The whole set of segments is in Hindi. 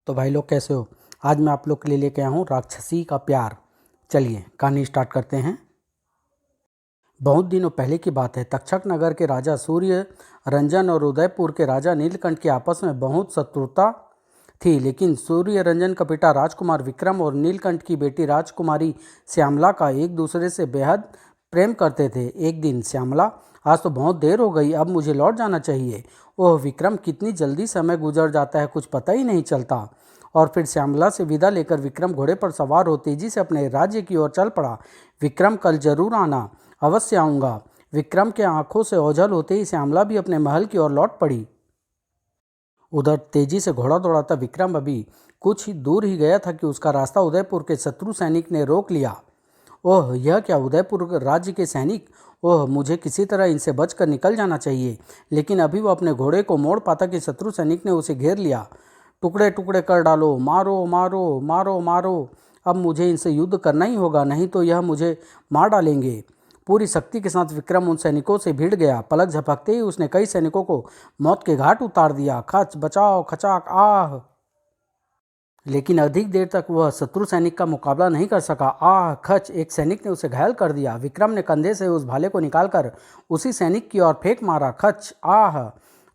तो भाई लोग कैसे हो। आज मैं आप लोग के लिए लेके आया हूँ राक्षसी का प्यार। चलिए कहानी स्टार्ट करते हैं। बहुत दिनों पहले की बात है। तक्षक नगर के राजा सूर्य रंजन और उदयपुर के राजा नीलकंठ के आपस में बहुत शत्रुता थी। लेकिन सूर्य रंजन का बेटा राजकुमार विक्रम और नीलकंठ की बेटी राजकुमारी श्यामला का एक दूसरे से बेहद प्रेम करते थे। एक दिन श्यामला, आज तो बहुत देर हो गई, अब मुझे लौट जाना चाहिए। ओह विक्रम, कितनी जल्दी समय गुजर जाता है, कुछ पता ही नहीं चलता। और फिर श्यामला से विदा लेकर विक्रम घोड़े पर सवार हो तेजी से अपने राज्य की ओर चल पड़ा। विक्रम, कल जरूर आना। अवश्य आऊँगा। विक्रम के आंखों से ओझल होते ही श्यामला भी अपने महल की ओर लौट पड़ी। उधर तेजी से घोड़ा दौड़ाता विक्रम अभी कुछ ही दूर ही गया था कि उसका रास्ता उदयपुर के शत्रु सैनिक ने रोक लिया। ओह, यह क्या, उदयपुर राज्य के सैनिक! ओह, मुझे किसी तरह इनसे बचकर निकल जाना चाहिए। लेकिन अभी वो अपने घोड़े को मोड़ पाता कि शत्रु सैनिक ने उसे घेर लिया। टुकड़े टुकड़े कर डालो, मारो मारो मारो मारो। अब मुझे इनसे युद्ध करना ही होगा, नहीं तो यह मुझे मार डालेंगे। पूरी शक्ति के साथ विक्रम उन सैनिकों से भिड़ गया। पलक झपकते ही उसने कई सैनिकों को मौत के घाट उतार दिया। खच बचाओ, खचाक, आह! लेकिन अधिक देर तक वह शत्रु सैनिक का मुकाबला नहीं कर सका। आह! खच! एक सैनिक ने उसे घायल कर दिया। विक्रम ने कंधे से उस भाले को निकालकर उसी सैनिक की ओर फेंक मारा। खच! आह!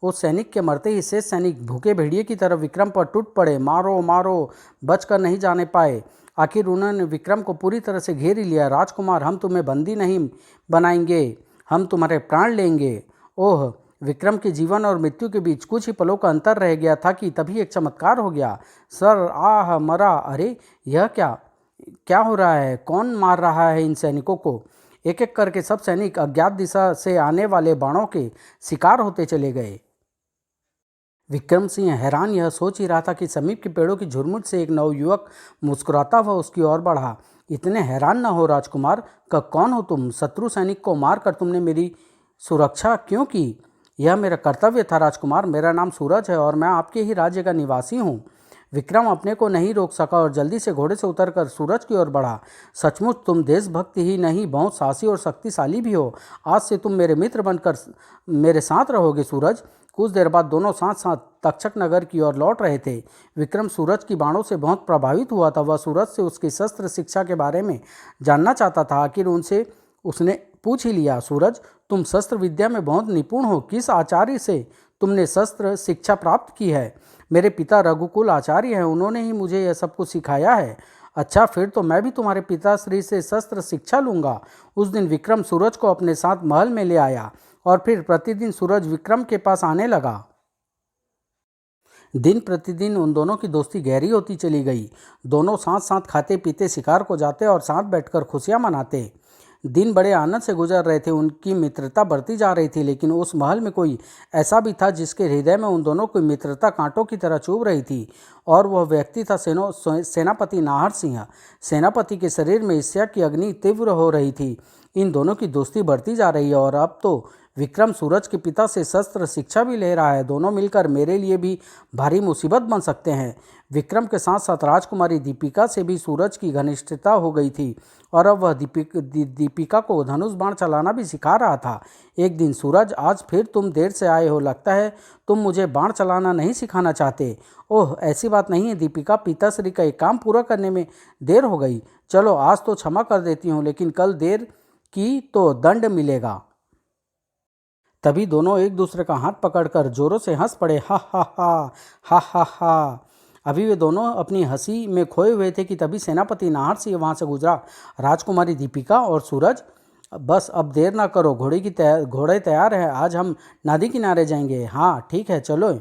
उस सैनिक के मरते ही शेष सैनिक भूखे भेड़िए की तरफ विक्रम पर टूट पड़े। मारो मारो, बचकर नहीं जाने पाए। आखिर उन्होंने विक्रम को पूरी तरह से घेर ही लिया। राजकुमार, हम तुम्हें बंदी नहीं बनाएंगे, हम तुम्हारे प्राण लेंगे। ओह! विक्रम के जीवन और मृत्यु के बीच कुछ ही पलों का अंतर रह गया था कि तभी एक चमत्कार हो गया। सर, आह, मरा! अरे यह क्या क्या हो रहा है? कौन मार रहा है इन सैनिकों को? एक एक करके सब सैनिक अज्ञात दिशा से आने वाले बाणों के शिकार होते चले गए। विक्रम सिंह हैरान यह सोच ही रहा था कि समीप के पेड़ों की झुरमुट से एक नवयुवक मुस्कुराता हुआ उसकी ओर बढ़ा। इतने हैरान न हो राजकुमार, कौन हो तुम? शत्रु सैनिक को मारकर तुमने मेरी सुरक्षा क्यों की? यह मेरा कर्तव्य था राजकुमार। मेरा नाम सूरज है और मैं आपके ही राज्य का निवासी हूँ। विक्रम अपने को नहीं रोक सका और जल्दी से घोड़े से उतरकर सूरज की ओर बढ़ा। सचमुच तुम देशभक्त ही नहीं, बहुत साहसी और शक्तिशाली भी हो। आज से तुम मेरे मित्र बनकर मेरे साथ रहोगे सूरज। कुछ देर बाद दोनों साथ साथ तक्षक नगर की ओर लौट रहे थे। विक्रम सूरज की बाणों से बहुत प्रभावित हुआ था। वह सूरज से उसकी शस्त्र शिक्षा के बारे में जानना चाहता था। आखिर उनसे उसने पूछ ही लिया। सूरज, तुम शस्त्र विद्या में बहुत निपुण हो, किस आचार्य से तुमने शस्त्र शिक्षा प्राप्त की है? मेरे पिता रघुकुल आचार्य हैं, उन्होंने ही मुझे यह सब कुछ सिखाया है। अच्छा, फिर तो मैं भी तुम्हारे पिताश्री से शस्त्र शिक्षा लूँगा। उस दिन विक्रम सूरज को अपने साथ महल में ले आया और फिर प्रतिदिन सूरज विक्रम के पास आने लगा। दिन प्रतिदिन उन दोनों की दोस्ती गहरी होती चली गई। दोनों साथ साथ खाते पीते, शिकार को जाते और साथ बैठकर खुशियां मनाते। दिन बड़े आनंद से गुजर रहे थे। उनकी मित्रता बढ़ती जा रही थी। लेकिन उस महल में कोई ऐसा भी था जिसके हृदय में उन दोनों की मित्रता कांटों की तरह चुभ रही थी। और वह व्यक्ति था सेनापति नाहर सिंह। सेनापति के शरीर में ईर्ष्या की अग्नि तीव्र हो रही थी। इन दोनों की दोस्ती बढ़ती जा रही है और अब तो विक्रम सूरज के पिता से शस्त्र शिक्षा भी ले रहा है। दोनों मिलकर मेरे लिए भी भारी मुसीबत बन सकते हैं। विक्रम के साथ साथ राजकुमारी दीपिका से भी सूरज की घनिष्ठता हो गई थी और अब वह दीपिका को धनुष बाण चलाना भी सिखा रहा था। एक दिन, सूरज, आज फिर तुम देर से आए हो, लगता है तुम मुझे बाण चलाना नहीं सिखाना चाहते। ओह, ऐसी बात नहीं है दीपिका, पिताश्री का एक काम पूरा करने में देर हो गई। चलो आज तो क्षमा कर देती हूँ, लेकिन कल देर की तो दंड मिलेगा। तभी दोनों एक दूसरे का हाथ पकड़कर जोरों से हंस पड़े। हा हा हा, हा हा हा। अभी वे दोनों अपनी हंसी में खोए हुए थे कि तभी सेनापति नाहर सिंह वहां से गुजरा। राजकुमारी दीपिका और सूरज, बस अब देर ना करो, घोड़े तैयार है, आज हम नदी किनारे जाएंगे। हाँ ठीक है, चलो।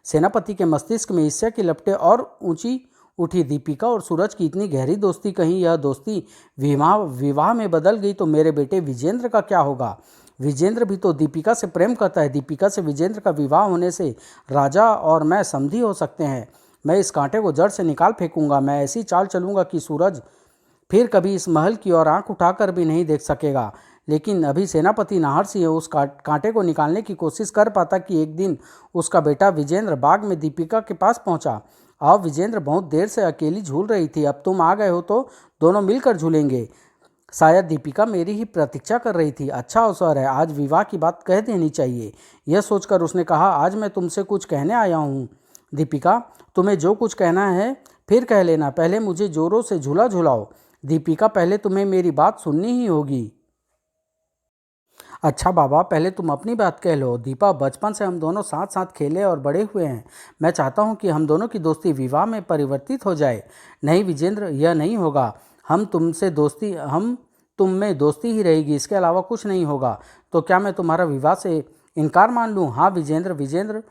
सेनापति के मस्तिष्क में ईर्ष्या की लपटें और ऊंची उठी। दीपिका और सूरज की इतनी गहरी दोस्ती, कहीं यह दोस्ती विवाह में बदल गई तो मेरे बेटे विजेंद्र का क्या होगा? विजेंद्र भी तो दीपिका से प्रेम करता है। दीपिका से विजेंद्र का विवाह होने से राजा और मैं समधी हो सकते हैं। मैं इस कांटे को जड़ से निकाल फेंकूंगा। मैं ऐसी चाल चलूंगा कि सूरज फिर कभी इस महल की ओर आंख उठाकर भी नहीं देख सकेगा। लेकिन अभी सेनापति नाहर सिंह उस कांटे को निकालने की कोशिश कर पाता कि एक दिन उसका बेटा विजेंद्र बाग में दीपिका के पास पहुंचा। अब विजेंद्र, बहुत देर से अकेली झूल रही थी, अब तुम आ गए हो तो दोनों मिलकर झूलेंगे। शायद दीपिका मेरी ही प्रतीक्षा कर रही थी। अच्छा अवसर है, आज विवाह की बात कह देनी चाहिए। यह सोचकर उसने कहा, आज मैं तुमसे कुछ कहने आया हूँ। दीपिका, तुम्हें जो कुछ कहना है फिर कह लेना, पहले मुझे जोरों से झूला झुलाओ। दीपिका, पहले तुम्हें मेरी बात सुननी ही होगी। अच्छा बाबा, पहले तुम अपनी बात कह लो। दीपा, बचपन से हम दोनों साथ साथ खेले और बड़े हुए हैं। मैं चाहता हूँ कि हम दोनों की दोस्ती विवाह में परिवर्तित हो जाए। नहीं विजेंद्र, यह नहीं होगा। हम तुम में दोस्ती ही रहेगी, इसके अलावा कुछ नहीं होगा। तो क्या मैं तुम्हारा विवाह से इनकार मान लूँ? हाँ विजेंद्र। विजेंद्र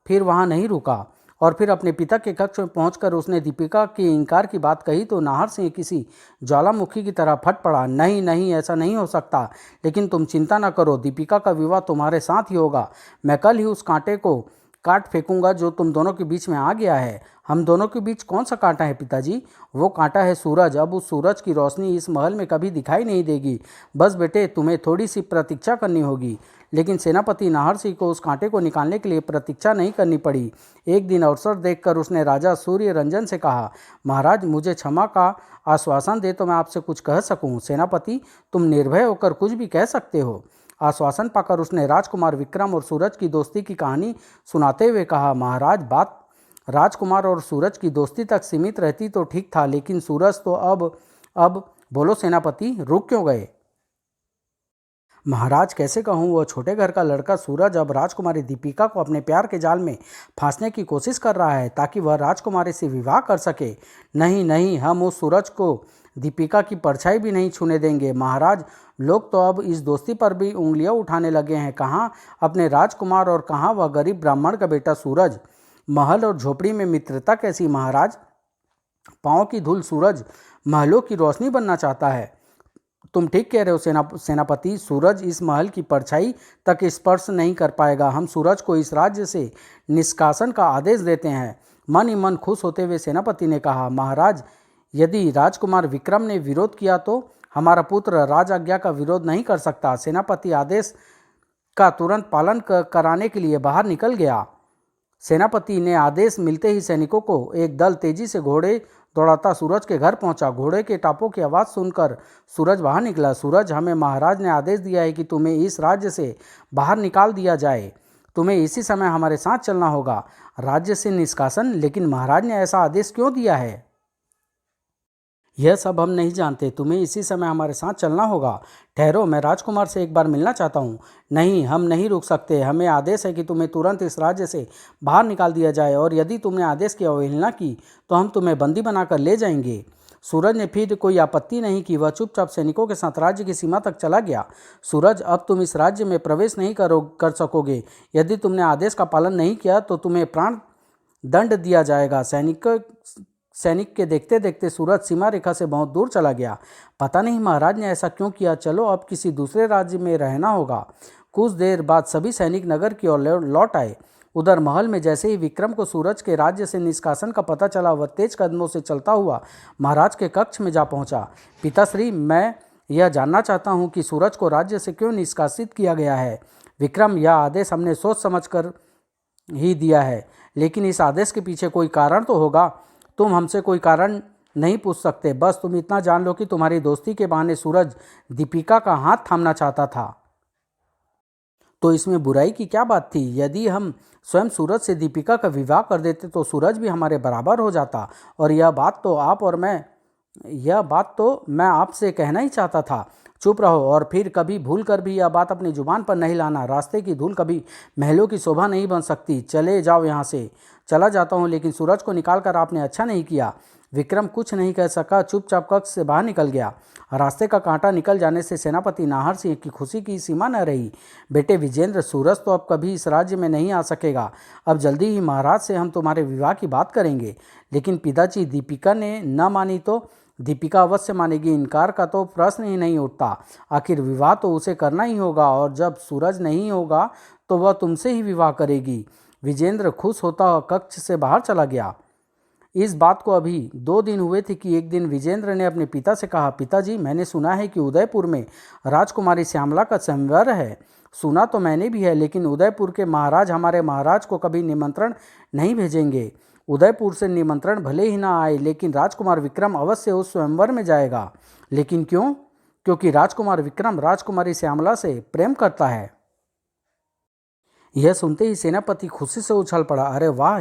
फिर वहाँ नहीं रुका और फिर अपने पिता के कक्ष में पहुंचकर उसने दीपिका के इनकार की बात कही तो नाहर सिंह किसी ज्वालामुखी की तरह फट पड़ा। नहीं नहीं, ऐसा नहीं हो सकता। लेकिन तुम चिंता न करो, दीपिका का विवाह तुम्हारे साथ ही होगा। मैं कल ही उस कांटे को काट फेंकूंगा जो तुम दोनों के बीच में आ गया है। हम दोनों के बीच कौन सा कांटा है पिताजी? वो कांटा है सूरज। अब उस सूरज की रोशनी इस महल में कभी दिखाई नहीं देगी। बस बेटे, तुम्हें थोड़ी सी प्रतीक्षा करनी होगी। लेकिन सेनापति नाहर सिंह को उस कांटे को निकालने के लिए प्रतीक्षा नहीं करनी पड़ी। एक दिन अवसर देखकर उसने राजा सूर्य रंजन से कहा, महाराज मुझे क्षमा का आश्वासन दे तो मैं आपसे कुछ कह सकूं। सेनापति, तुम निर्भय होकर कुछ भी कह सकते हो। आश्वासन पाकर उसने राजकुमार विक्रम और सूरज की दोस्ती की कहानी सुनाते हुए कहा, महाराज बात राजकुमार और सूरज की दोस्ती तक सीमित रहती तो ठीक था, लेकिन सूरज तो अब बोलो सेनापति, रुक क्यों गए? महाराज कैसे कहूँ, वो छोटे घर का लड़का सूरज अब राजकुमारी दीपिका को अपने प्यार के जाल में फांसने की कोशिश कर रहा है ताकि वह राजकुमारी से विवाह कर सके। नहीं नहीं, हम उस सूरज को दीपिका की परछाई भी नहीं छूने देंगे। महाराज, लोग तो अब इस दोस्ती पर भी उंगलियां उठाने लगे हैं। कहाँ अपने राजकुमार और कहाँ वह गरीब ब्राह्मण का बेटा सूरज। महल और झोपड़ी में मित्रता कैसी महाराज? पाँव की धूल सूरज महलों की रोशनी बनना चाहता है। तुम ठीक कह रहे हो सेनापति, सूरज इस महल की परछाई तक स्पर्श नहीं कर पाएगा। हम सूरज को इस राज्य से निष्कासन का आदेश देते हैं। मन ही मन खुश होते हुए सेनापति ने कहा, महाराज यदि राजकुमार विक्रम ने विरोध किया तो हमारा पुत्र राज आज्ञा का विरोध नहीं कर सकता। सेनापति आदेश का तुरंत पालन कराने के लिए बाहर निकल गया। सेनापति ने आदेश मिलते ही सैनिकों को एक दल तेजी से घोड़े दौड़ाता सूरज के घर पहुंचा। घोड़े के टापों की आवाज़ सुनकर सूरज बाहर निकला। सूरज, हमें महाराज ने आदेश दिया है कि तुम्हें इस राज्य से बाहर निकाल दिया जाए। तुम्हें इसी समय हमारे साथ चलना होगा। राज्य से निष्कासन? लेकिन महाराज ने ऐसा आदेश क्यों दिया है? यह सब हम नहीं जानते। तुम्हें इसी समय हमारे साथ चलना होगा। ठहरो, मैं राजकुमार से एक बार मिलना चाहता हूँ। नहीं, हम नहीं रुक सकते। हमें आदेश है कि तुम्हें तुरंत इस राज्य से बाहर निकाल दिया जाए और यदि तुमने आदेश की अवहेलना की तो हम तुम्हें बंदी बनाकर ले जाएंगे। सूरज ने फिर कोई आपत्ति नहीं की। वह चुपचाप सैनिकों के साथ राज्य की सीमा तक चला गया। सूरज, अब तुम इस राज्य में प्रवेश नहीं कर सकोगे। यदि तुमने आदेश का पालन नहीं किया तो तुम्हें प्राण दंड दिया जाएगा। सैनिक के देखते देखते सूरज सीमा रेखा से बहुत दूर चला गया। पता नहीं महाराज ने ऐसा क्यों किया। चलो, अब किसी दूसरे राज्य में रहना होगा। कुछ देर बाद सभी सैनिक नगर की ओर लौट आए। उधर महल में जैसे ही विक्रम को सूरज के राज्य से निष्कासन का पता चला, वह तेज कदमों से चलता हुआ महाराज के कक्ष में जा पहुंचा। पिताश्री, मैं यह जानना चाहता हूं कि सूरज को राज्य से क्यों निष्कासित किया गया है। विक्रम, यह आदेश हमने सोच समझ कर ही दिया है, लेकिन इस आदेश के पीछे कोई कारण तो होगा। तुम हमसे कोई कारण नहीं पूछ सकते। बस तुम इतना जान लो कि तुम्हारी दोस्ती के बहाने सूरज दीपिका का हाथ थामना चाहता था। तो इसमें बुराई की क्या बात थी? यदि हम स्वयं सूरज से दीपिका का विवाह कर देते तो सूरज भी हमारे बराबर हो जाता। और यह बात तो मैं आपसे कहना ही चाहता था। चुप रहो और फिर कभी भूल कर भी यह बात अपनी जुबान पर नहीं लाना। रास्ते की धूल कभी महलों की शोभा नहीं बन सकती। चले जाओ यहाँ से। चला जाता हूँ, लेकिन सूरज को निकाल कर आपने अच्छा नहीं किया। विक्रम कुछ नहीं कह सका, चुपचाप कक्ष से बाहर निकल गया। रास्ते का कांटा निकल जाने से सेनापति नाहर सिंह की खुशी की सीमा न रही। बेटे विजेंद्र, सूरज तो अब कभी इस राज्य में नहीं आ सकेगा। अब जल्दी ही महाराज से हम तुम्हारे विवाह की बात करेंगे। लेकिन पिताजी, दीपिका ने न मानी तो? दीपिका अवश्य मानेगी, इनकार का तो प्रश्न ही नहीं उठता। आखिर विवाह तो उसे करना ही होगा और जब सूरज नहीं होगा तो वह तुमसे ही विवाह करेगी। विजेंद्र खुश होता हुआ कक्ष से बाहर चला गया। इस बात को अभी 2 दिन हुए थे कि एक दिन विजेंद्र ने अपने पिता से कहा, पिताजी, मैंने सुना है कि उदयपुर में राजकुमारी श्यामला का संवर है। सुना तो मैंने भी है, लेकिन उदयपुर के महाराज हमारे महाराज को कभी निमंत्रण नहीं भेजेंगे। उदयपुर से निमंत्रण भले ही ना आए, लेकिन राजकुमार विक्रम अवश्य उस स्वयंवर में जाएगा। लेकिन क्यों? क्योंकि राजकुमार विक्रम राजकुमारी श्यामला से प्रेम करता है। यह सुनते ही सेनापति खुशी से उछल पड़ा। अरे वाह,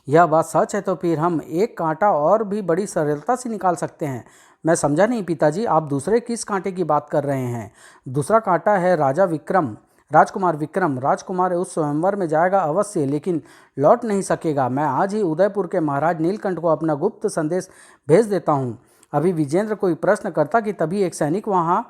यह बात सच है तो फिर हम एक कांटा और भी बड़ी सरलता से निकाल सकते हैं। मैं समझा नहीं पिताजी, आप दूसरे किस कांटे की बात कर रहे हैं? दूसरा कांटा है राजकुमार विक्रम। राजकुमार उस स्वयंवर में जाएगा अवश्य, लेकिन लौट नहीं सकेगा। मैं आज ही उदयपुर के महाराज नीलकंठ को अपना गुप्त संदेश भेज देता हूँ। अभी विजेंद्र कोई प्रश्न करता कि तभी एक सैनिक वहाँ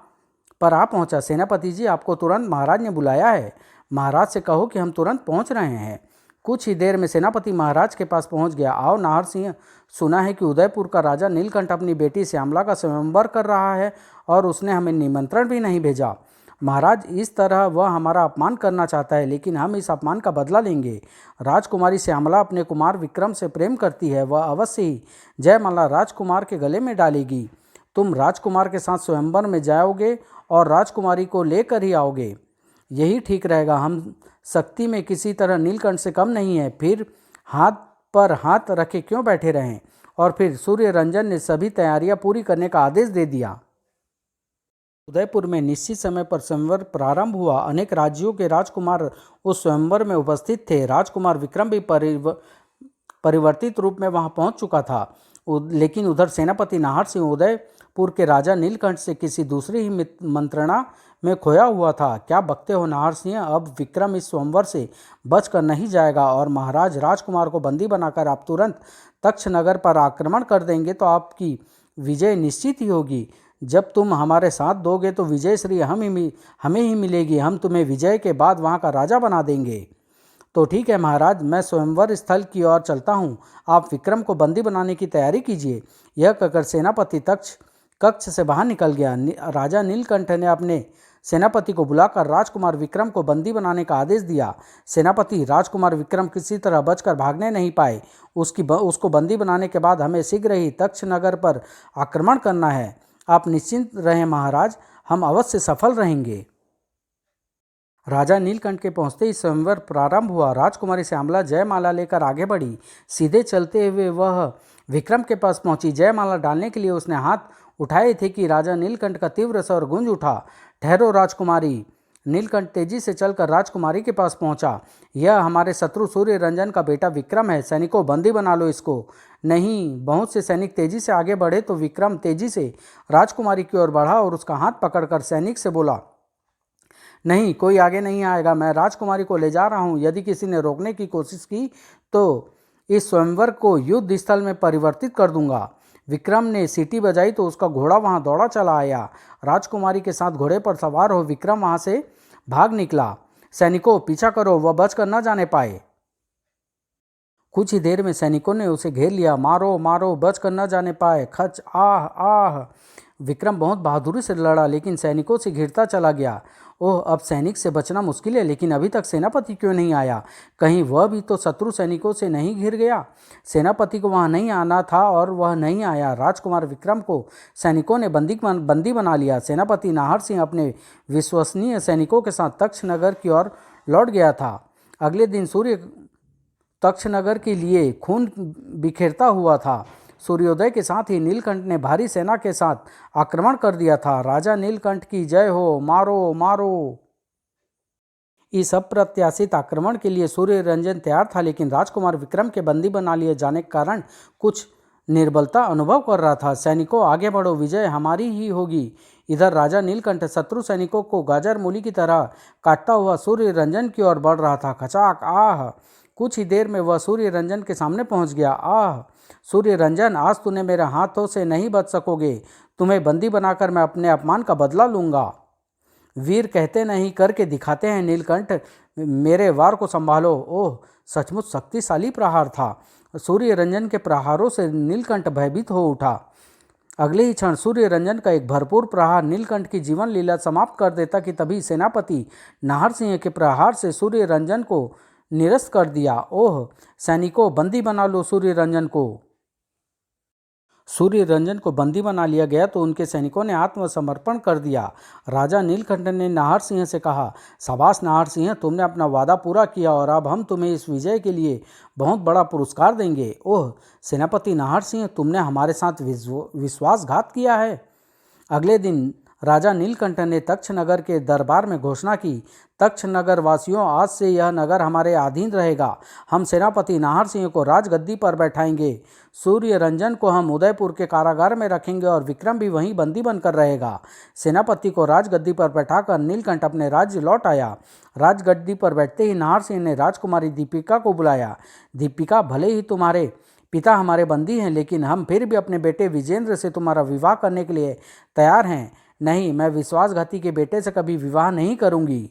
पर आ पहुँचा। सेनापति जी, आपको तुरंत महाराज ने बुलाया है। महाराज से कहो कि हम तुरंत पहुँच रहे हैं। कुछ ही देर में सेनापति महाराज के पास पहुँच गया। आओ नाहर सिंह, सुना है कि उदयपुर का राजा नीलकंठ अपनी बेटी श्यामला का स्वयंवर कर रहा है और उसने हमें निमंत्रण भी नहीं भेजा। महाराज, इस तरह वह हमारा अपमान करना चाहता है, लेकिन हम इस अपमान का बदला लेंगे। राजकुमारी श्यामला अपने कुमार विक्रम से प्रेम करती है। वह अवश्य ही जयमाला राजकुमार के गले में डालेगी। तुम राजकुमार के साथ स्वयंवर में जाओगे और राजकुमारी को लेकर ही आओगे। यही ठीक रहेगा। हम शक्ति में किसी तरह नीलकंठ से कम नहीं है। फिर हाथ पर हाथ रखे क्यों बैठे रहें? और फिर सूर्य रंजन ने सभी तैयारियां पूरी करने का आदेश दे दिया। उदयपुर में निश्चित समय पर स्वयंवर प्रारंभ हुआ। अनेक राज्यों के राजकुमार उस स्वयंवर में उपस्थित थे। राजकुमार विक्रम भी परिवर्तित रूप में वहां पहुंच चुका था। लेकिन उधर सेनापति नाहर सिंह उदयपुर के राजा नीलकंठ से किसी दूसरी ही मंत्रणा में खोया हुआ था। क्या बकते हो नाहर सिंह? अब विक्रम इस स्वयंवर से बचकर नहीं जाएगा और महाराज राजकुमार को बंदी बनाकर आप तुरंत तक्ष नगर पर आक्रमण कर देंगे तो आपकी विजय निश्चित ही होगी। जब तुम हमारे साथ दोगे तो विजय श्री हमें ही मिलेगी। हम तुम्हें विजय के बाद वहाँ का राजा बना देंगे। तो ठीक है महाराज, मैं स्वयंवर स्थल की ओर चलता हूँ। आप विक्रम को बंदी बनाने की तैयारी कीजिए। यह कहकर सेनापति कक्ष से बाहर निकल गया। राजा नीलकंठ ने अपने सेनापति को बुलाकर राजकुमार विक्रम को बंदी बनाने का आदेश दिया। सेनापति, राजकुमार विक्रम किसी तरह बचकर भागने नहीं पाए। उसको बंदी बनाने के बाद हमें शीघ्र ही तक्ष नगर पर आक्रमण करना है। आप निश्चिंत रहें महाराज, हम अवश्य सफल रहेंगे। राजा नीलकंठ के पहुंचते ही स्वयंवर प्रारंभ हुआ। राजकुमारी श्यामला जयमाला लेकर आगे बढ़ी। सीधे चलते हुए वह विक्रम के पास पहुंची। जयमाला डालने के लिए उसने हाथ उठाए थे कि राजा नीलकंठ का तीव्र स्वर गूंज उठा। ठहरो राजकुमारी। नीलकंठ तेजी से चलकर राजकुमारी के पास पहुंचा। यह हमारे शत्रु सूर्य रंजन का बेटा विक्रम है। सैनिकों, बंदी बना लो इसको। नहीं। बहुत से सैनिक तेजी से आगे बढ़े तो विक्रम तेजी से राजकुमारी की ओर बढ़ा और उसका हाथ पकड़कर सैनिक से बोला, नहीं, कोई आगे नहीं आएगा। मैं राजकुमारी को ले जा रहा हूँ। यदि किसी ने रोकने की कोशिश की तो इस स्वयंवर को युद्ध स्थल में परिवर्तित कर दूंगा। विक्रम ने सीटी बजाई तो उसका घोड़ा वहां दौड़ा चला आया। राजकुमारी के साथ घोड़े पर सवार हो विक्रम वहां से भाग निकला। सैनिकों, पीछा करो, वह बचकर न जाने पाए। कुछ ही देर में सैनिकों ने उसे घेर लिया। मारो मारो, बचकर न जाने पाए। खच, आह आह। विक्रम बहुत बहादुरी से लड़ा, लेकिन सैनिकों से घिरता चला गया। ओह, अब सैनिक से बचना मुश्किल है। लेकिन अभी तक सेनापति क्यों नहीं आया? कहीं वह भी तो शत्रु सैनिकों से नहीं घिर गया? सेनापति को वहां नहीं आना था और वह नहीं आया। राजकुमार विक्रम को सैनिकों ने बंदी बना लिया। सेनापति नाहर सिंह अपने विश्वसनीय सैनिकों के साथ तक्ष नगर की ओर लौट गया था। अगले दिन सूर्य तक्ष नगर के लिए खून बिखेरता हुआ था। सूर्योदय के साथ ही नीलकंठ ने भारी सेना के साथ आक्रमण कर दिया था। राजा नीलकंठ की जय हो, मारो मारो। इस अप्रत्याशित आक्रमण के लिए सूर्य रंजन तैयार था, लेकिन राजकुमार विक्रम के बंदी बना लिए जाने के कारण कुछ निर्बलता अनुभव कर रहा था। सैनिकों, आगे बढ़ो, विजय हमारी ही होगी। इधर राजा नीलकंठ शत्रु सैनिकों को गाजर मूली की तरह काटता हुआ सूर्य रंजन की ओर बढ़ रहा था। खचाक, आह। कुछ ही देर में वह सूर्य रंजन के सामने पहुंच गया। आह, सूर्य रंजन, आज तूने मेरे हाथों से नहीं बच सकोगे। तुम्हें बंदी बनाकर मैं अपने अपमान का बदला लूंगा। वीर कहते नहीं, करके दिखाते हैं नीलकंठ। मेरे वार को संभालो। ओह, सचमुच शक्तिशाली प्रहार था। सूर्य रंजन के प्रहारों से नीलकंठ भयभीत हो उठा। अगले ही क्षण सूर्य रंजन का एक भरपूर प्रहार नीलकंठ की जीवन लीला समाप्त कर देता कि तभी सेनापति नाहर सिंह के प्रहार से सूर्य रंजन को निरस्त कर दिया। ओह, सैनिकों, बंदी बना लो सूर्य रंजन को। सूर्य रंजन को बंदी बना लिया गया तो उनके सैनिकों ने आत्मसमर्पण कर दिया। राजा नीलकंठ ने नाहर सिंह से कहा, शाबाश नाहर सिंह, तुमने अपना वादा पूरा किया और अब हम तुम्हें इस विजय के लिए बहुत बड़ा पुरस्कार देंगे। ओह सेनापति नाहर सिंह, तुमने हमारे साथ विश्वासघात किया है। अगले दिन राजा नीलकंठ ने तक्ष नगर के दरबार में घोषणा की, तक्ष नगर वासियों, आज से यह नगर हमारे अधीन रहेगा। हम सेनापति नाहर सिंह को राजगद्दी पर बैठाएंगे। सूर्य रंजन को हम उदयपुर के कारागार में रखेंगे और विक्रम भी वहीं बंदी बनकर रहेगा। सेनापति को राजगद्दी पर बैठाकर नीलकंठ अपने राज्य लौट आया। राजगद्दी पर बैठते ही नाहर सिंह ने राजकुमारी दीपिका को बुलाया। दीपिका, भले ही तुम्हारे पिता हमारे बंदी हैं, लेकिन हम फिर भी अपने बेटे विजेंद्र से तुम्हारा विवाह करने के लिए तैयार हैं। नहीं, मैं विश्वासघाती के बेटे से कभी विवाह नहीं करूंगी।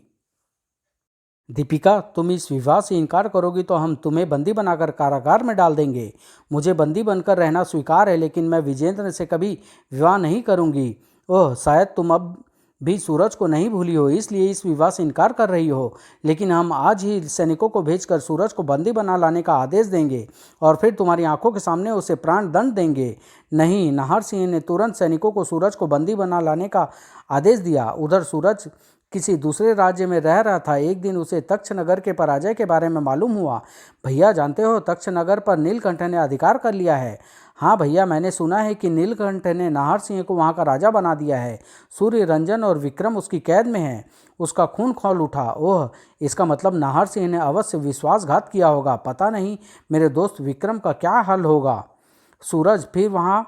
दीपिका, तुम इस विवाह से इनकार करोगी तो हम तुम्हें बंदी बनाकर कारागार में डाल देंगे। मुझे बंदी बनकर रहना स्वीकार है, लेकिन मैं विजेंद्र से कभी विवाह नहीं करूंगी। ओह, शायद तुम अब भी सूरज को नहीं भूली हो, इसलिए इस विवाह से इनकार कर रही हो। लेकिन हम आज ही सैनिकों को भेजकर सूरज को बंदी बना लाने का आदेश देंगे और फिर तुम्हारी आंखों के सामने उसे प्राण दंड देंगे। नहीं, नाहर सिंह ने तुरंत सैनिकों को सूरज को बंदी बना लाने का आदेश दिया। उधर सूरज किसी दूसरे राज्य में रह रहा था। एक दिन उसे तक्ष नगर के पराजय के बारे में मालूम हुआ। भैया, जानते हो, तक्ष नगर पर नीलकंठ ने अधिकार कर लिया है। हाँ भैया, मैंने सुना है कि नीलकंठ ने नाहर सिंह को वहाँ का राजा बना दिया है। सूर्य रंजन और विक्रम उसकी कैद में हैं। उसका खून खौल उठा। ओह, इसका मतलब नाहर सिंह ने अवश्य विश्वासघात किया होगा। पता नहीं मेरे दोस्त विक्रम का क्या हाल होगा। सूरज फिर वहाँ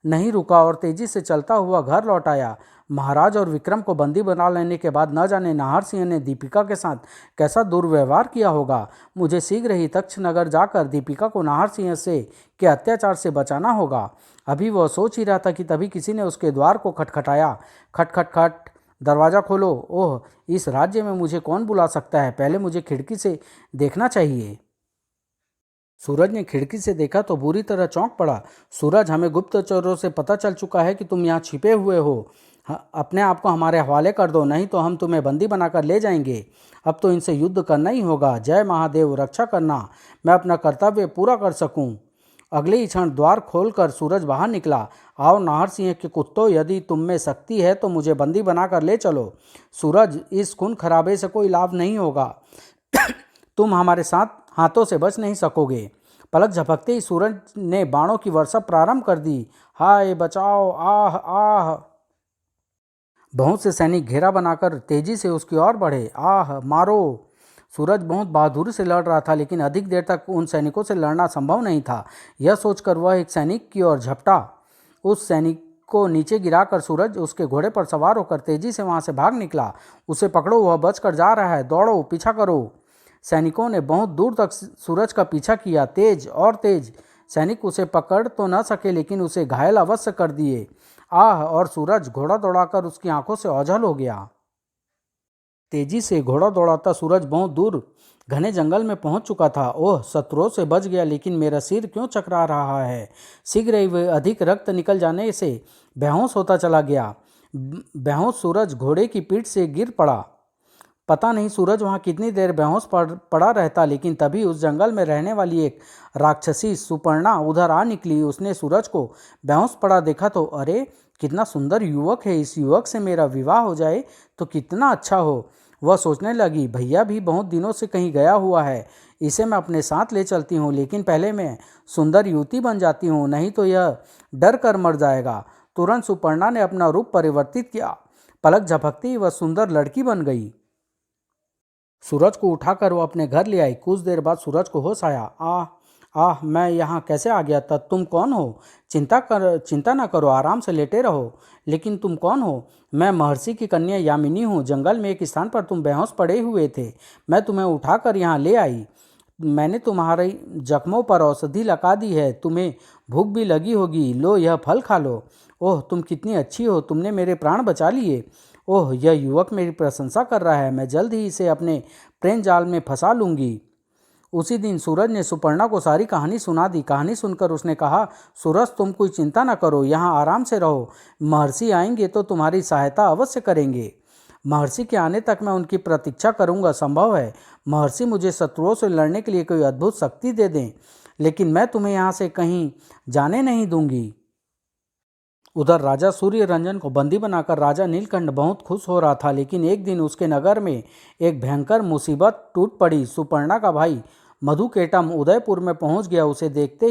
नहीं रुका और तेजी से चलता हुआ घर लौट आया। महाराज और विक्रम को बंदी बना लेने के बाद न जाने नाहर सिंह ने दीपिका के साथ कैसा दुर्व्यवहार किया होगा। मुझे शीघ्र ही तक्ष नगर जाकर दीपिका को नाहर सिंह से के अत्याचार से बचाना होगा। अभी वह सोच ही रहा था कि तभी किसी ने उसके द्वार को खटखटाया। खट खट खट, दरवाज़ा खोलो। ओह, इस राज्य में मुझे कौन बुला सकता है? पहले मुझे खिड़की से देखना चाहिए। सूरज ने खिड़की से देखा तो बुरी तरह चौंक पड़ा। सूरज, हमें गुप्तचरों से पता चल चुका है कि तुम यहाँ छिपे हुए हो। अपने आप को हमारे हवाले कर दो, नहीं तो हम तुम्हें बंदी बनाकर ले जाएंगे। अब तो इनसे युद्ध करना ही होगा। जय महादेव, रक्षा करना, मैं अपना कर्तव्य पूरा कर सकूं। अगले ही क्षण द्वार खोलकर सूरज बाहर निकला। आओ नाहर सिंह के कुत्तों, यदि तुम में शक्ति है तो मुझे बंदी बनाकर ले चलो। सूरज, इस खून खराबे से कोई लाभ नहीं होगा। तुम हमारे साथ हाथों से बच नहीं सकोगे। पलक झपकते ही सूरज ने बाणों की वर्षा प्रारंभ कर दी। हाय बचाओ, आह आह। बहुत से सैनिक घेरा बनाकर तेजी से उसकी ओर बढ़े। आह, मारो। सूरज बहुत बहादुरी से लड़ रहा था, लेकिन अधिक देर तक उन सैनिकों से लड़ना संभव नहीं था। यह सोचकर वह एक सैनिक की ओर झपटा। उस सैनिक को नीचे गिराकर सूरज उसके घोड़े पर सवार होकर तेजी से वहां से भाग निकला। उसे पकड़ो, वह बचकर जा रहा है, दौड़ो, पीछा करो। सैनिकों ने बहुत दूर तक सूरज का पीछा किया, तेज और तेज। सैनिक उसे पकड़ तो न सके, लेकिन उसे घायल अवश्य कर दिए। आह, और सूरज घोड़ा दौड़ाकर उसकी आंखों से ओझल हो गया। तेजी से घोड़ा दौड़ाता सूरज बहुत दूर घने जंगल में पहुंच चुका था। ओह, शत्रुओं से बच गया, लेकिन मेरा सिर क्यों चकरा रहा है? शीघ्र ही वह अधिक रक्त निकल जाने से बेहोश होता चला गया। बेहोश सूरज घोड़े की पीठ से गिर पड़ा। पता नहीं सूरज वहाँ कितनी देर बेहोश पड़ा रहता, लेकिन तभी उस जंगल में रहने वाली एक राक्षसी सुपर्णा उधर आ निकली। उसने सूरज को बेहोश पड़ा देखा तो, अरे कितना सुंदर युवक है, इस युवक से मेरा विवाह हो जाए तो कितना अच्छा हो। वह सोचने लगी, भैया भी बहुत दिनों से कहीं गया हुआ है, इसे मैं अपने साथ ले चलती हूँ, लेकिन पहले मैं सुंदर युवती बन जाती हूँ, नहीं तो यह डर कर मर जाएगा। तुरंत सुपर्णा ने अपना रूप परिवर्तित किया। पलक झपकते ही वह सुंदर लड़की बन गई। सूरज को उठाकर वो अपने घर ले आई। कुछ देर बाद सूरज को होश आया। आह आह, मैं यहाँ कैसे आ गया था? तुम कौन हो? चिंता ना करो, आराम से लेटे रहो। लेकिन तुम कौन हो? मैं महर्षि की कन्या यामिनी हूँ। जंगल में एक स्थान पर तुम बेहोश पड़े हुए थे, मैं तुम्हें उठाकर यहाँ ले आई। मैंने तुम्हारे जख्मों पर औषधि लगा दी है, तुम्हें भूख भी लगी होगी, लो यह फल खा लो। ओह, तुम कितनी अच्छी हो, तुमने मेरे प्राण बचा लिए। ओह, यह युवक मेरी प्रशंसा कर रहा है, मैं जल्द ही इसे अपने प्रेम जाल में फंसा लूँगी। उसी दिन सूरज ने सुपर्णा को सारी कहानी सुना दी। कहानी सुनकर उसने कहा, सूरज तुम कोई चिंता न करो, यहाँ आराम से रहो। महर्षि आएंगे तो तुम्हारी सहायता अवश्य करेंगे। महर्षि के आने तक मैं उनकी प्रतीक्षा करूँगा। संभव है महर्षि मुझे शत्रुओं से लड़ने के लिए कोई अद्भुत शक्ति दे दें, लेकिन मैं तुम्हें यहाँ से कहीं जाने नहीं दूंगी। उधर राजा सूर्य रंजन को बंदी बनाकर राजा नीलकंठ बहुत खुश हो रहा था, लेकिन एक दिन उसके नगर में एक भयंकर मुसीबत टूट पड़ी। सुपर्णा का भाई मधुकेटम उदयपुर में पहुंच गया। उसे देखते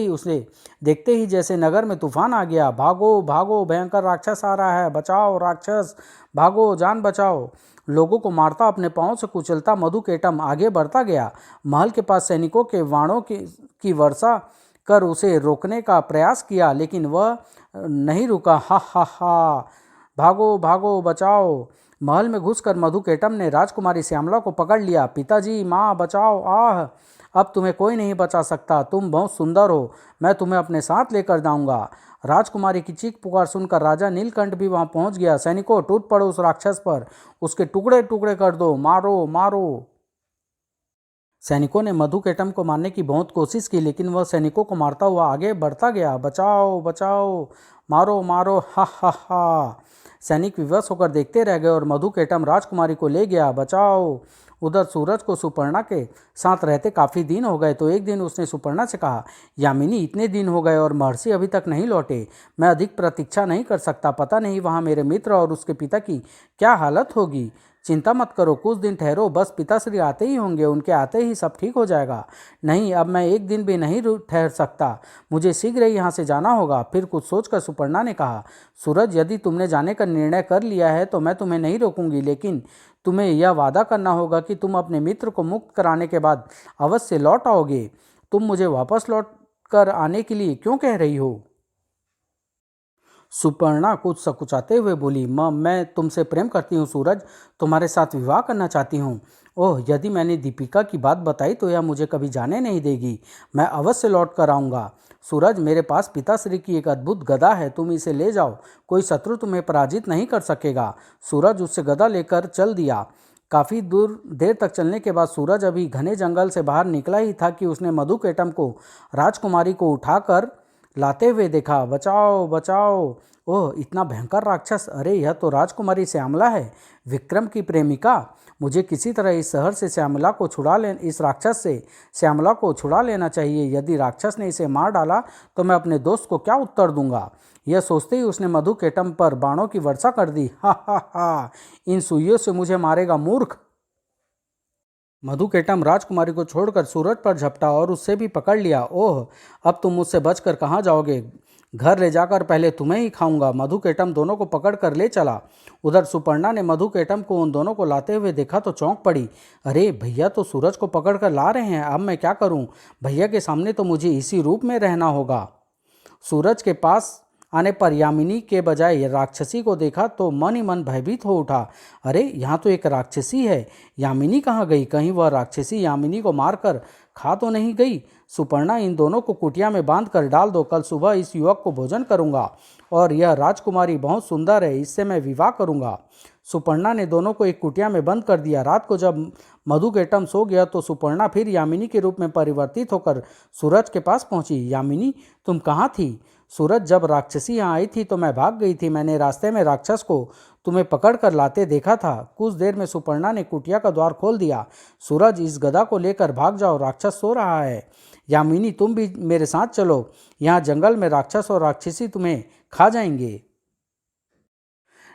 ही जैसे नगर में तूफान आ गया। भागो भागो, भयंकर राक्षस आ रहा है, बचाओ राक्षस, भागो, जान बचाओ। लोगों को मारता, अपने पांव से कुचलता मधुकेटम आगे बढ़ता गया। महल के पास सैनिकों के बाणों की वर्षा कर उसे रोकने का प्रयास किया, लेकिन वह नहीं रुका। हा हा हा, भागो भागो, बचाओ। महल में घुसकर मधुकेटम ने राजकुमारी श्यामला को पकड़ लिया। पिताजी, माँ, बचाओ, आह, अब तुम्हें कोई नहीं बचा सकता, तुम बहुत सुंदर हो, मैं तुम्हें अपने साथ लेकर जाऊंगा। राजकुमारी की चीख पुकार सुनकर राजा नीलकंठ भी वहां पहुंच गया। सैनिकों, टूट पड़ो उस राक्षस पर, उसके टुकड़े टुकड़े कर दो, मारो मारो। सैनिकों ने मधुकेटम को मारने की बहुत कोशिश की, लेकिन वह सैनिकों को मारता हुआ आगे बढ़ता गया। बचाओ बचाओ, मारो मारो, हा हा हा। सैनिक विवश होकर देखते रह गए और मधुकेटम राजकुमारी को ले गया। बचाओ। उधर सूरज को सुपर्णा के साथ रहते काफ़ी दिन हो गए, तो एक दिन उसने सुपर्णा से कहा, यामिनी, इतने दिन हो गए और महर्षि अभी तक नहीं लौटे, मैं अधिक प्रतीक्षा नहीं कर सकता। पता नहीं वहाँ मेरे मित्र और उसके पिता की क्या हालत होगी। चिंता मत करो, कुछ दिन ठहरो, बस पिताश्री आते ही होंगे, उनके आते ही सब ठीक हो जाएगा। नहीं, अब मैं एक दिन भी नहीं ठहर सकता, मुझे शीघ्र ही यहाँ से जाना होगा। फिर कुछ सोचकर सुपर्णा ने कहा, सूरज, यदि तुमने जाने का निर्णय कर लिया है तो मैं तुम्हें नहीं रोकूंगी, लेकिन तुम्हें यह वादा करना होगा कि तुम अपने मित्र को मुक्त कराने के बाद अवश्य लौट आओगे। तुम मुझे वापस लौट कर आने के लिए क्यों कह रही हो? सुपर्णा कुछ सकुचाते हुए बोली, मैं तुमसे प्रेम करती हूँ सूरज, तुम्हारे साथ विवाह करना चाहती हूँ। ओह, यदि मैंने दीपिका की बात बताई तो यह मुझे कभी जाने नहीं देगी, मैं अवश्य लौट कर आऊँगा। सूरज, मेरे पास पिताश्री की एक अद्भुत गदा है, तुम इसे ले जाओ, कोई शत्रु तुम्हें पराजित नहीं कर सकेगा। सूरज उससे गदा लेकर चल दिया। काफ़ी देर तक चलने के बाद सूरज अभी घने जंगल से बाहर निकला ही था कि उसने मधुकेटम को राजकुमारी को उठाकर लाते हुए देखा। बचाओ बचाओ, ओह, इतना भयंकर राक्षस, अरे यह तो राजकुमारी श्यामला है, विक्रम की प्रेमिका। मुझे किसी तरह इस शहर से श्यामला को इस राक्षस से श्यामला को छुड़ा लेना चाहिए। यदि राक्षस ने इसे मार डाला तो मैं अपने दोस्त को क्या उत्तर दूंगा। यह सोचते ही उसने मधुकेटम पर बाणों की वर्षा कर दी। हा हा हा, इन सुइयों से मुझे मारेगा मूर्ख। मधुकेटम राजकुमारी को छोड़कर सूरज पर झपटा और उससे भी पकड़ लिया। ओह, अब तुम मुझसे बचकर कहाँ जाओगे, घर ले जाकर पहले तुम्हें ही खाऊंगा। मधुकेटम दोनों को पकड़कर ले चला। उधर सुपर्णा ने मधुकेटम को उन दोनों को लाते हुए देखा तो चौंक पड़ी। अरे भैया तो सूरज को पकड़कर ला रहे हैं, अब मैं क्या करूं? भैया के सामने तो मुझे इसी रूप में रहना होगा। सूरज के पास आने पर यामिनी के बजाय राक्षसी को देखा तो मन ही मन भयभीत हो उठा। अरे, यहाँ तो एक राक्षसी है, यामिनी कहाँ गई? कहीं वह राक्षसी यामिनी को मारकर खा तो नहीं गई? सुपर्णा, इन दोनों को कुटिया में बांध कर डाल दो, कल सुबह इस युवक को भोजन करूंगा और यह राजकुमारी बहुत सुंदर है, इससे मैं विवाह करूंगा। सुपर्णा ने दोनों को एक कुटिया में बंद कर दिया। रात को जब मधुकेटम सो गया तो सुपर्णा फिर यामिनी के रूप में परिवर्तित होकर सूरज के पास पहुंची। यामिनी, तुम कहाँ थी? सूरज, जब राक्षसी यहाँ आई थी तो मैं भाग गई थी, मैंने रास्ते में राक्षस को तुम्हें पकड़ कर लाते देखा था। कुछ देर में सुपर्णा ने कुटिया का द्वार खोल दिया। सूरज, इस गदा को लेकर भाग जाओ, राक्षस सो रहा है। यामिनी, तुम भी मेरे साथ चलो, यहाँ जंगल में राक्षस और राक्षसी तुम्हें खा जाएंगे।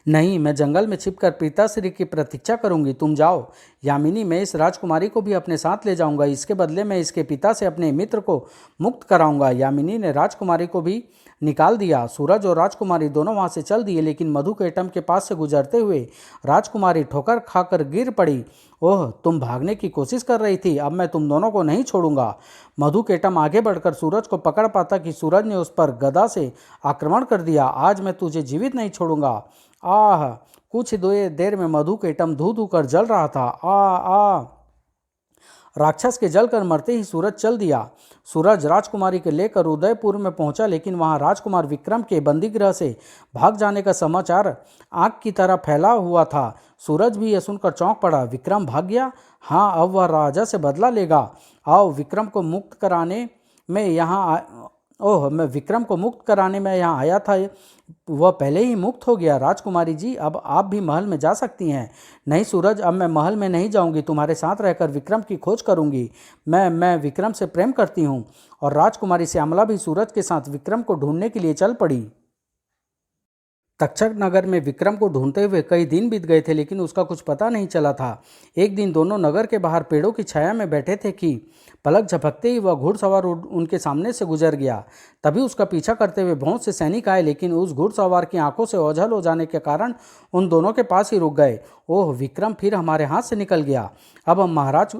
नहीं, मैं जंगल में छिपकर पिताश्री की प्रतीक्षा करूंगी, तुम जाओ। यामिनी, मैं इस राजकुमारी को भी अपने साथ ले जाऊंगा, इसके बदले मैं इसके पिता से अपने मित्र को मुक्त कराऊंगा। यामिनी ने राजकुमारी को भी निकाल दिया। सूरज और राजकुमारी दोनों वहां से चल दिए, लेकिन मधुकेटम के पास से गुजरते हुए राजकुमारी ठोकर खाकर गिर पड़ी। ओह, तुम भागने की कोशिश कर रही थी, अब मैं तुम दोनों को नहीं छोड़ूंगा। मधुकेटम आगे बढ़कर सूरज को पकड़ पाता कि सूरज ने उस पर गदा से आक्रमण कर दिया। आज मैं तुझे जीवित नहीं छोड़ूंगा। आह, कुछ देर में मधुकेटम धू धू कर जल रहा था। आ राक्षस के जलकर मरते ही सूरज चल दिया। सूरज राजकुमारी के लेकर उदयपुर में पहुंचा, लेकिन वहां राजकुमार विक्रम के बंदीगृह से भाग जाने का समाचार आग की तरह फैला हुआ था। सूरज भी यह सुनकर चौंक पड़ा। विक्रम भाग गया? हाँ, अब वह राजा से बदला लेगा। आओ, विक्रम को मुक्त कराने में मैं विक्रम को मुक्त कराने में यहाँ आया था, वह पहले ही मुक्त हो गया। राजकुमारी जी, अब आप भी महल में जा सकती हैं। नहीं सूरज, अब मैं महल में नहीं जाऊंगी, तुम्हारे साथ रहकर विक्रम की खोज करूंगी। मैं विक्रम से प्रेम करती हूँ। और राजकुमारी श्यामला भी सूरज के साथ विक्रम को ढूंढने के लिए चल पड़ी। तक्षक नगर में विक्रम को ढूंढते हुए कई दिन बीत गए थे, लेकिन उसका कुछ पता नहीं चला था। एक दिन दोनों नगर के बाहर पेड़ों की छाया में बैठे थे कि पलक झपकते ही वह घुड़सवार उनके सामने से गुजर गया। तभी उसका पीछा करते हुए बहुत से सैनिक आए, लेकिन उस घुड़सवार की आंखों से ओझल हो जाने के कारण उन दोनों के पास ही रुक गए। ओह, विक्रम फिर हमारे हाथ से निकल गया। अब हम महाराज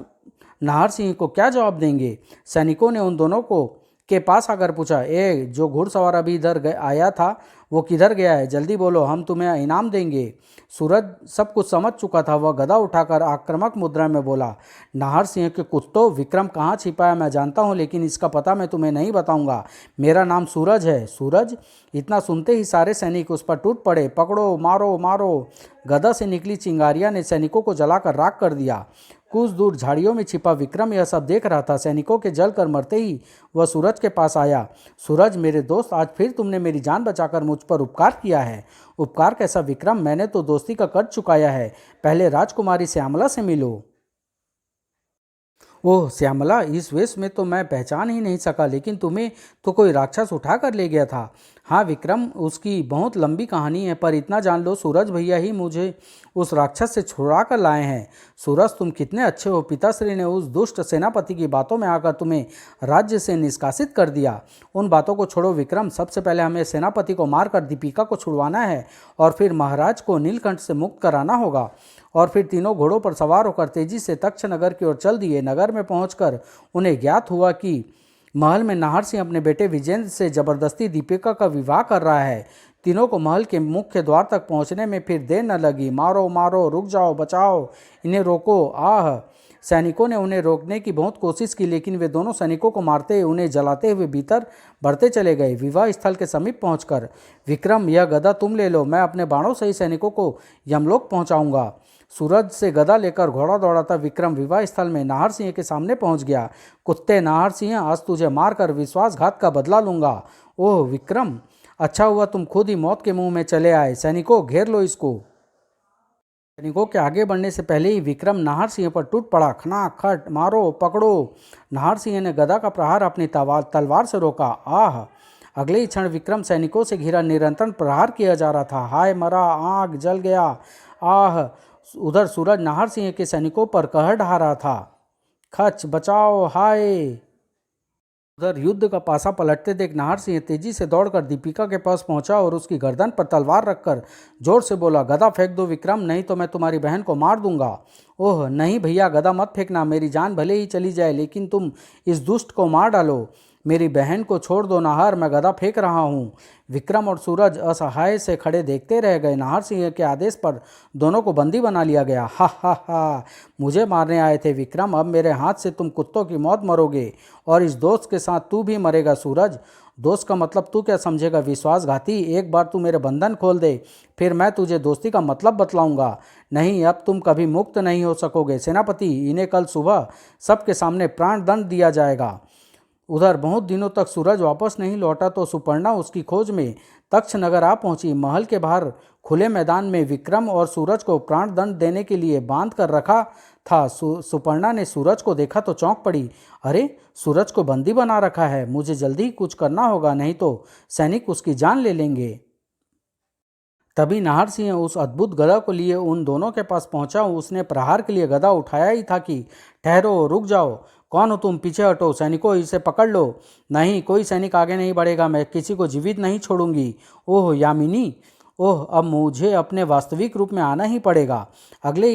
नाहर सिंह को क्या जवाब देंगे? सैनिकों ने उन दोनों को के पास आकर पूछा, ए, जो घुड़सवार अभी इधर आया था वो किधर गया है? जल्दी बोलो, हम तुम्हें इनाम देंगे। सूरज सब कुछ समझ चुका था। वह गदा उठाकर आक्रामक मुद्रा में बोला, नाहर सिंह के कुत्तों, विक्रम कहाँ छिपा है मैं जानता हूँ, लेकिन इसका पता मैं तुम्हें नहीं बताऊंगा। मेरा नाम सूरज है। सूरज? इतना सुनते ही सारे सैनिक उस पर टूट पड़े। पकड़ो, मारो मारो। गदा से निकली चिंगारियां ने सैनिकों को जलाकर राख कर दिया। कुछ दूर झाड़ियों में छिपा विक्रम यह सब देख रहा था। सैनिकों के जलकर मरते ही वह सूरज के पास आया। सूरज, मेरे दोस्त, आज फिर तुमने मेरी जान बचाकर मुझ पर उपकार किया है। उपकार कैसा विक्रम? मैंने तो दोस्ती का कर्ज चुकाया है। पहले राजकुमारी श्यामला से मिलो। ओह श्यामला, इस वेश में तो मैं पहचान ही नहीं सका, लेकिन तुम्हें तो कोई राक्षस उठा कर ले गया था। हाँ विक्रम, उसकी बहुत लंबी कहानी है, पर इतना जान लो सूरज भैया ही मुझे उस राक्षस से छुड़ा कर लाए हैं। सूरज, तुम कितने अच्छे हो। पिताश्री ने उस दुष्ट सेनापति की बातों में आकर तुम्हें राज्य से निष्कासित कर दिया। उन बातों को छोड़ो विक्रम, सबसे पहले हमें सेनापति को मारकर दीपिका को छुड़वाना है और फिर महाराज को नीलकंठ से मुक्त कराना होगा। और फिर तीनों घोड़ों पर सवार होकर तेजी से तक्ष नगर की ओर चल दिए। नगर में पहुंचकर उन्हें ज्ञात हुआ कि महल में नाहर सिंह अपने बेटे विजेंद्र से जबरदस्ती दीपिका का विवाह कर रहा है। तीनों को महल के मुख्य द्वार तक पहुंचने में फिर देर न लगी। मारो मारो, रुक जाओ, बचाओ, इन्हें रोको, आह। सैनिकों ने उन्हें रोकने की बहुत कोशिश की, लेकिन वे दोनों सैनिकों को मारते, उन्हें जलाते हुए भीतर बढ़ते चले गए। विवाह स्थल के समीप पहुंचकर, विक्रम, यह गदा तुम ले लो, मैं अपने बाणों से ही सैनिकों को यमलोक पहुंचाऊंगा। सूरज से गदा लेकर घोड़ा दौड़ाता विक्रम विवाह स्थल में नाहर सिंह के सामने पहुंच गया। कुत्ते, नाहर सिंह, आज तुझे मारकर विश्वासघात का बदला लूंगा। ओह विक्रम, अच्छा हुआ तुम खुद ही मौत के मुंह में चले आए। सैनिकों, घेर लो इसको। सैनिकों के आगे बढ़ने से पहले ही विक्रम नाहर सिंह पर टूट पड़ा। खनाखट, मारो, पकड़ो। नाहर सिंह ने गदा का प्रहार अपनी तलवार से रोका। आह। अगले ही क्षण विक्रम सैनिकों से घिरा निरंतर प्रहार किया जा रहा था। हाय मरा, आग जल गया, आह। उधर सूरज नाहर सिंह के सैनिकों पर कहर ढहा रहा था। खच, बचाओ, हाय। उधर युद्ध का पासा पलटते देख नाहर सिंह तेजी से दौड़कर दीपिका के पास पहुंचा और उसकी गर्दन पर तलवार रखकर जोर से बोला, गदा फेंक दो विक्रम, नहीं तो मैं तुम्हारी बहन को मार दूंगा। ओह नहीं भैया, गदा मत फेंकना। मेरी जान भले ही चली जाए, लेकिन तुम इस दुष्ट को मार डालो। मेरी बहन को छोड़ दो नाहर, मैं गदा फेंक रहा हूँ। विक्रम और सूरज असहाय से खड़े देखते रह गए। नाहर सिंह के आदेश पर दोनों को बंदी बना लिया गया। हा हा हा, मुझे मारने आए थे विक्रम, अब मेरे हाथ से तुम कुत्तों की मौत मरोगे और इस दोस्त के साथ तू भी मरेगा। सूरज, दोस्त का मतलब तू क्या समझेगा? विश्वासघाती, एक बार तू मेरे बंधन खोल दे, फिर मैं तुझे दोस्ती का मतलब बतलाऊंगा। नहीं, अब तुम कभी मुक्त नहीं हो सकोगे। सेनापति, इन्हें कल सुबह सबके सामने प्राण दंड दिया जाएगा। उधर बहुत दिनों तक सूरज वापस नहीं लौटा तो सुपर्णा उसकी खोज में तक्ष नगर आ पहुंची। महल के बाहर खुले मैदान में विक्रम और सूरज को प्राण दंड देने के लिए बांध कर रखा था। सुपर्णा ने सूरज को देखा तो चौंक पड़ी। अरे, सूरज को बंदी बना रखा है। मुझे जल्दी ही कुछ करना होगा, नहीं तो सैनिक उसकी जान ले लेंगे। तभी नाहर सिंह उस अद्भुत गदा को लिए उन दोनों के पास पहुंचा। उसने प्रहार के लिए गदा उठाया ही था कि ठहरो, रुक जाओ। कौन हो तुम? पीछे हटो। सैनिकों, इसे पकड़ लो। नहीं, कोई सैनिक आगे नहीं बढ़ेगा, मैं किसी को जीवित नहीं छोड़ूंगी। ओह यामिनी, ओह, अब मुझे अपने वास्तविक रूप में आना ही पड़ेगा। अगले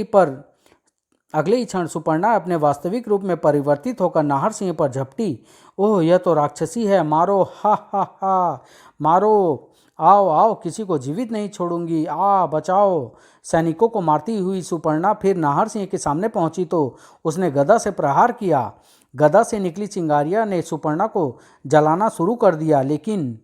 ही क्षण सुपर्णा अपने वास्तविक रूप में परिवर्तित होकर नाहर सिंह पर झपटी। ओह, यह तो राक्षसी है। मारो, हा हा हा, मारो। आओ आओ, किसी को जीवित नहीं छोड़ूंगी। बचाओ। सैनिकों को मारती हुई सुपर्णा फिर नाहर सिंह के सामने पहुंची तो उसने गदा से प्रहार किया। गदा से निकली चिंगारियां ने सुपर्णा को जलाना शुरू कर दिया, लेकिन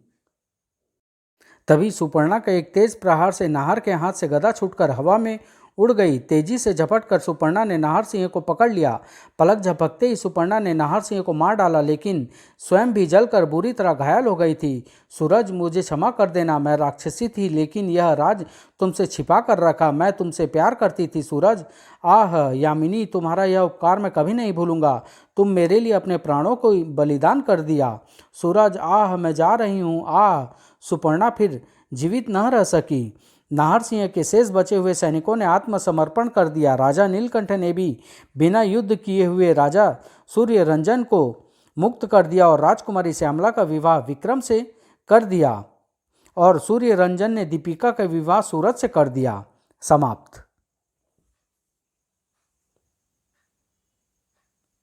तभी सुपर्णा के एक तेज प्रहार से नाहर के हाथ से गदा छूटकर हवा में उड़ गई। तेजी से झपटकर सुपर्णा ने नाहर सिंह को पकड़ लिया। पलक झपकते ही सुपर्णा ने नाहर सिंह को मार डाला, लेकिन स्वयं भी जलकर बुरी तरह घायल हो गई थी। सूरज, मुझे क्षमा कर देना, मैं राक्षसी थी, लेकिन यह राज तुमसे छिपा कर रखा। मैं तुमसे प्यार करती थी सूरज। आह यामिनी, तुम्हारा यह उपकार मैं कभी नहीं भूलूंगा। तुम मेरे लिए अपने प्राणों को बलिदान कर दिया। सूरज, आह मैं जा रही हूँ। आह। सुपर्णा फिर जीवित न रह सकी। नाहर सिंह के शेष बचे हुए सैनिकों ने आत्मसमर्पण कर दिया। राजा नीलकंठ ने भी बिना युद्ध किए हुए राजा सूर्य रंजन को मुक्त कर दिया और राजकुमारी श्यामला का विवाह विक्रम से कर दिया और सूर्य रंजन ने दीपिका का विवाह सूरज से कर दिया। समाप्त।